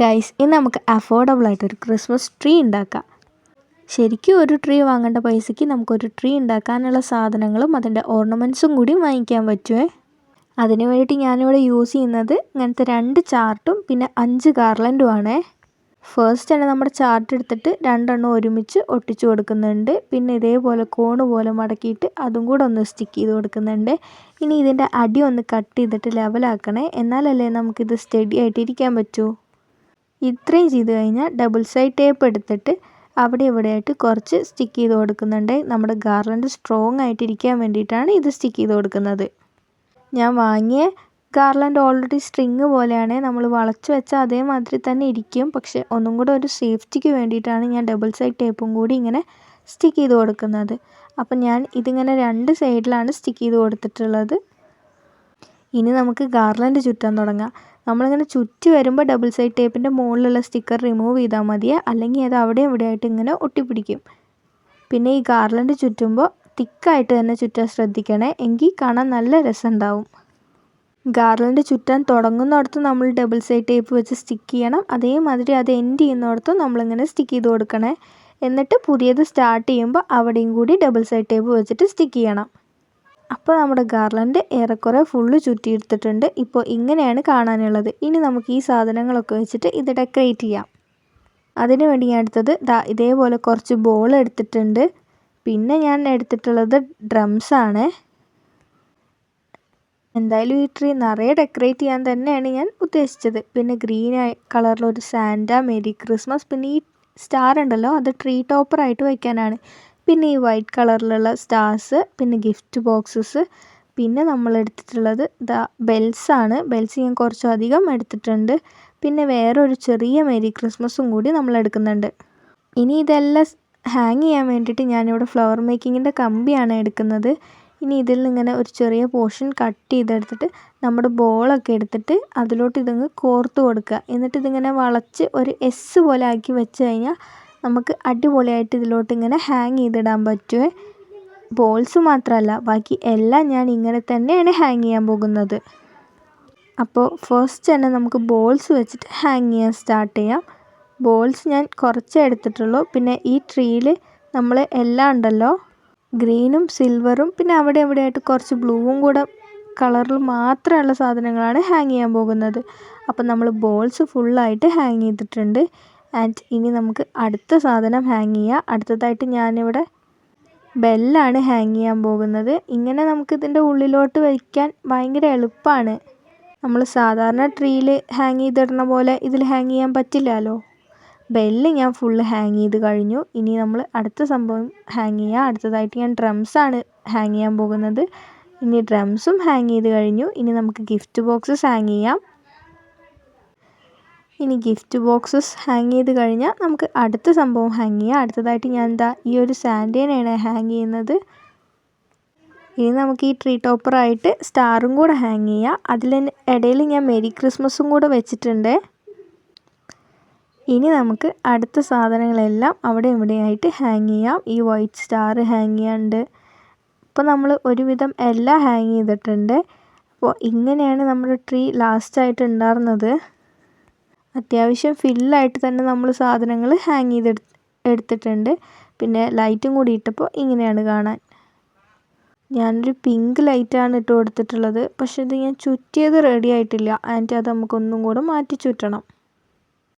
Guys, ഇന്ന് നമുക്ക് affordable ആയിട്ടൊരു ക്രിസ്മസ് ട്രീ ഉണ്ടാക്കാം. ശരിക്കും ഒരു ട്രീ വാങ്ങേണ്ട പൈസയ്ക്ക് നമുക്കൊരു ട്രീ ഉണ്ടാക്കാനുള്ള സാധനങ്ങളും അതിൻ്റെ ഓർണമെൻറ്റ്സും കൂടി വാങ്ങിക്കാൻ പറ്റുമേ. അതിന് വേണ്ടിയിട്ട് ഞാനിവിടെ യൂസ് ചെയ്യുന്നത് ഇങ്ങനത്തെ 2 ചാർട്ടും പിന്നെ 5 ഗാർലൻഡും ആണേ. ഫസ്റ്റ് തന്നെ നമ്മുടെ ചാർട്ട് എടുത്തിട്ട് 2 എണ്ണം ഒരുമിച്ച് ഒട്ടിച്ചു കൊടുക്കുന്നുണ്ട്. പിന്നെ ഇതേപോലെ കോണ് പോലെ മടക്കിയിട്ട് അതും കൂടെ ഒന്ന് സ്റ്റിക്ക് ചെയ്ത് കൊടുക്കുന്നുണ്ട്. ഇനി ഇതിൻ്റെ അടി ഒന്ന് കട്ട് ചെയ്തിട്ട് ലെവലാക്കണേ, എന്നാലല്ലേ നമുക്കിത് സ്റ്റഡി ആയിട്ട് ഇരിക്കാൻ പറ്റൂ. ഇത്രയും ചെയ്ത് കഴിഞ്ഞാൽ ഡബിൾ സൈഡ് ടേപ്പ് എടുത്തിട്ട് അവിടെ ഇവിടെയായിട്ട് കുറച്ച് സ്റ്റിക്ക് ചെയ്ത് കൊടുക്കുന്നുണ്ട്. നമ്മുടെ ഗാർലൻഡ് സ്ട്രോങ് ആയിട്ടിരിക്കാൻ വേണ്ടിയിട്ടാണ് ഇത് സ്റ്റിക്ക് ചെയ്ത് കൊടുക്കുന്നത്. ഞാൻ വാങ്ങിയ ഗാർലൻഡ് ഓൾറെഡി സ്ട്രിങ് പോലെയാണ്, നമ്മൾ വളച്ച് വെച്ചാൽ അതേമാതിരി തന്നെ ഇരിക്കും. പക്ഷേ ഒന്നും കൂടെ ഒരു സേഫ്റ്റിക്ക് വേണ്ടിയിട്ടാണ് ഞാൻ ഡബിൾ സൈഡ് ടേപ്പും കൂടി ഇങ്ങനെ സ്റ്റിക്ക് ചെയ്ത് കൊടുക്കുന്നത്. അപ്പം ഞാൻ ഇതിങ്ങനെ 2 സൈഡിലാണ് സ്റ്റിക്ക് ചെയ്ത് കൊടുത്തിട്ടുള്ളത്. ഇനി നമുക്ക് ഗാർലൻഡ് ചുറ്റാൻ തുടങ്ങാം. നമ്മളിങ്ങനെ ചുറ്റി വരുമ്പോൾ ഡബിൾ സൈഡ് ടേപ്പിൻ്റെ മുകളിലുള്ള സ്റ്റിക്കർ റിമൂവ് ചെയ്താൽ മതിയേ, അല്ലെങ്കിൽ അത് അവിടെ ഇവിടെയായിട്ട് ഇങ്ങനെ ഒട്ടിപ്പിടിക്കും. പിന്നെ ഈ ഗാർലൻഡ് ചുറ്റുമ്പോൾ തിക്കായിട്ട് തന്നെ ചുറ്റാൻ ശ്രദ്ധിക്കണേ, എങ്കിൽ കാണാൻ നല്ല രസമുണ്ടാവും. ഗാർലൻഡ് ചുറ്റാൻ തുടങ്ങുന്നിടത്ത് നമ്മൾ ഡബിൾ സൈഡ് ടേപ്പ് വെച്ച് സ്റ്റിക്ക് ചെയ്യണം. അതേമാതിരി അത് എൻഡ് ചെയ്യുന്നിടത്ത് നമ്മളിങ്ങനെ സ്റ്റിക്ക് ചെയ്ത് കൊടുക്കണേ. എന്നിട്ട് പുതിയത് സ്റ്റാർട്ട് ചെയ്യുമ്പോൾ അവിടെയും കൂടി ഡബിൾ സൈഡ് ടേപ്പ് വെച്ചിട്ട് സ്റ്റിക്ക് ചെയ്യണം. അപ്പോൾ നമ്മുടെ ഗാർലൻഡ് ഏറെക്കുറെ ഫുള്ള് ചുറ്റിയെടുത്തിട്ടുണ്ട്. ഇപ്പോൾ ഇങ്ങനെയാണ് കാണാനുള്ളത്. ഇനി നമുക്ക് ഈ സാധനങ്ങളൊക്കെ വെച്ചിട്ട് ഇത് ഡെക്കറേറ്റ് ചെയ്യാം. അതിന് വേണ്ടി ഞാൻ എടുത്തത് ഇതേപോലെ കുറച്ച് ബോൾ എടുത്തിട്ടുണ്ട്. പിന്നെ ഞാൻ എടുത്തിട്ടുള്ളത് ഡ്രംസാണ്. എന്തായാലും ഈ ട്രീ നിറയെ ഡെക്കറേറ്റ് ചെയ്യാൻ തന്നെയാണ് ഞാൻ ഉദ്ദേശിച്ചത്. പിന്നെ ഗ്രീൻ കളറിലൊരു സാന്റ, മേരി ക്രിസ്മസ്, പിന്നെ ഈ സ്റ്റാർ ഉണ്ടല്ലോ അത് ട്രീ ടോപ്പറായിട്ട് വയ്ക്കാനാണ്. പിന്നെ ഈ വൈറ്റ് കളറിലുള്ള സ്റ്റാർസ്, പിന്നെ ഗിഫ്റ്റ് ബോക്സസ്, പിന്നെ നമ്മൾ എടുത്തിട്ടുള്ളത് ബെൽസാണ്. ബെൽസ് ഞാൻ കുറച്ചധികം എടുത്തിട്ടുണ്ട്. പിന്നെ വേറൊരു ചെറിയ മേരി ക്രിസ്മസും കൂടി നമ്മൾ എടുക്കുന്നുണ്ട്. ഇനി ഇതെല്ലാം ഹാങ് ചെയ്യാൻ വേണ്ടിയിട്ട് ഞാനിവിടെ ഫ്ലവർ മേക്കിങ്ങിൻ്റെ കമ്പിയാണ് എടുക്കുന്നത്. ഇനി ഇതിൽ നിന്നിങ്ങനെ ഒരു ചെറിയ പോർഷൻ കട്ട് ചെയ്തെടുത്തിട്ട് നമ്മുടെ ബോളൊക്കെ എടുത്തിട്ട് അതിലോട്ട് ഇതങ്ങ് കോർത്ത് കൊടുക്കുക. എന്നിട്ട് ഇതിങ്ങനെ വളച്ച് ഒരു എസ് പോലെ ആക്കി വെച്ച് കഴിഞ്ഞാൽ നമുക്ക് അടിപൊളിയായിട്ട് ഇതിലോട്ട് ഇങ്ങനെ ഹാങ് ചെയ്തിടാൻ പറ്റുമേ. ബോൾസ് മാത്രമല്ല, ബാക്കി എല്ലാം ഞാൻ ഇങ്ങനെ തന്നെയാണ് ഹാങ് ചെയ്യാൻ പോകുന്നത്. അപ്പോൾ ഫസ്റ്റ് തന്നെ നമുക്ക് ബോൾസ് വെച്ചിട്ട് ഹാങ് ചെയ്യാൻ സ്റ്റാർട്ട് ചെയ്യാം. ബോൾസ് ഞാൻ കുറച്ചേ എടുത്തിട്ടുള്ളൂ. പിന്നെ ഈ ട്രീയിൽ നമ്മൾ എല്ലാം ഉണ്ടല്ലോ, ഗ്രീനും സിൽവറും പിന്നെ അവിടെ എവിടെയായിട്ട് കുറച്ച് ബ്ലൂവും കൂടെ കളറിൽ മാത്രമുള്ള സാധനങ്ങളാണ് ഹാങ് ചെയ്യാൻ പോകുന്നത്. അപ്പം നമ്മൾ ബോൾസ് ഫുള്ളായിട്ട് ഹാങ് ചെയ്തിട്ടുണ്ട്. ആൻഡ് ഇനി നമുക്ക് അടുത്ത സാധനം ഹാങ് ചെയ്യാം. അടുത്തതായിട്ട് ഞാനിവിടെ ബെല്ലാണ് ഹാങ് ചെയ്യാൻ പോകുന്നത്. ഇങ്ങനെ നമുക്ക് ഇതിൻ്റെ ഉള്ളിലോട്ട് വയ്ക്കാൻ ഭയങ്കര എളുപ്പമാണ്. നമ്മൾ സാധാരണ ട്രീയിൽ ഹാങ് ചെയ്തിടുന്ന പോലെ ഇതിൽ ഹാങ് ചെയ്യാൻ പറ്റില്ലല്ലോ. ബെല്ല് ഞാൻ ഫുള്ള് ഹാങ് ചെയ്ത് കഴിഞ്ഞു. ഇനി നമ്മൾ അടുത്ത സംഭവം ഹാങ് ചെയ്യാം. അടുത്തതായിട്ട് ഞാൻ ഡ്രംസാണ് ഹാങ് ചെയ്യാൻ പോകുന്നത്. ഇനി ഡ്രംസും ഹാങ് ചെയ്ത് കഴിഞ്ഞു. ഇനി നമുക്ക് ഗിഫ്റ്റ് ബോക്സസ് ഹാങ് ചെയ്യാം. ഇനി ഗിഫ്റ്റ് ബോക്സസ് ഹാങ് ചെയ്ത് കഴിഞ്ഞാൽ നമുക്ക് അടുത്ത സംഭവം ഹാങ് ചെയ്യാം. അടുത്തതായിട്ട് ഞാൻ ഈ ഒരു സാൻഡേനെയാണ് ഹാങ് ചെയ്യുന്നത്. ഇനി നമുക്ക് ഈ ട്രീ ടോപ്പറായിട്ട് സ്റ്റാറും കൂടെ ഹാങ് ചെയ്യാം. ഇടയിൽ ഞാൻ മേരി ക്രിസ്മസും കൂടെ വെച്ചിട്ടുണ്ട്. ഇനി നമുക്ക് അടുത്ത സാധനങ്ങളെല്ലാം അവിടെ ഇവിടെയായിട്ട് ഹാങ് ചെയ്യാം. ഈ വൈറ്റ് സ്റ്റാർ ഹാങ് ചെയ്യാനുണ്ട്. ഇപ്പോൾ നമ്മൾ ഒരുവിധം എല്ലാം ഹാങ് ചെയ്തിട്ടുണ്ട്. അപ്പോൾ ഇങ്ങനെയാണ് നമ്മുടെ ട്രീ ലാസ്റ്റായിട്ട് ഉണ്ടായിരുന്നത്. അത്യാവശ്യം ഫില്ലായിട്ട് തന്നെ നമ്മൾ സാധനങ്ങൾ ഹാങ് എടുത്തിട്ടുണ്ട്. പിന്നെ ലൈറ്റും കൂടി ഇട്ടപ്പോൾ ഇങ്ങനെയാണ് കാണാൻ. ഞാനൊരു പിങ്ക് ലൈറ്റാണ് ഇട്ട് കൊടുത്തിട്ടുള്ളത്. പക്ഷേ ഇത് ഞാൻ ചുറ്റിയത് റെഡി ആയിട്ടില്ല. ആൻഡ് അത് നമുക്കൊന്നും കൂടെ മാറ്റി ചുറ്റണം.